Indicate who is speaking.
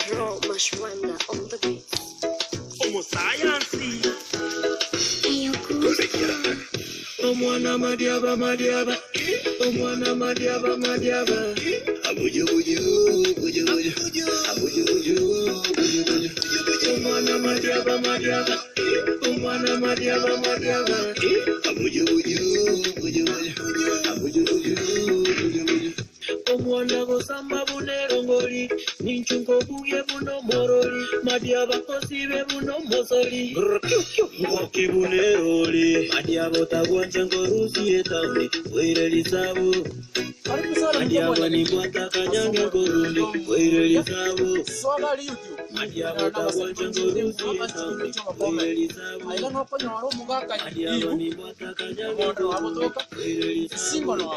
Speaker 1: Bro, Mashwanda on the beat.
Speaker 2: Como science.
Speaker 1: Ayo kusa.
Speaker 2: Omwana madiaba madiaba. Omwana madiaba madiaba. Abuju buju buju buju. Abuju buju buju buju. Omwana madiaba madiaba. Omwana madiaba madiaba. Abuju buju buju buju. Abuju buju buju buju. Omwana gosamba bunerongoli. Ninchunko buye buno moroli. Madiaba kosibe buno mosoli. Ngoki buneroli. Madiaba tagwanja ngorusi etauni. Wire lisabu. Madiaba ni mwata kanyanga ngorundi. Wire lisabu. Madiaba tagwanja ngorusi etauni. Wire lisabu. Madiaba ni mwata kanyanga ngorundi. Wire lisabu.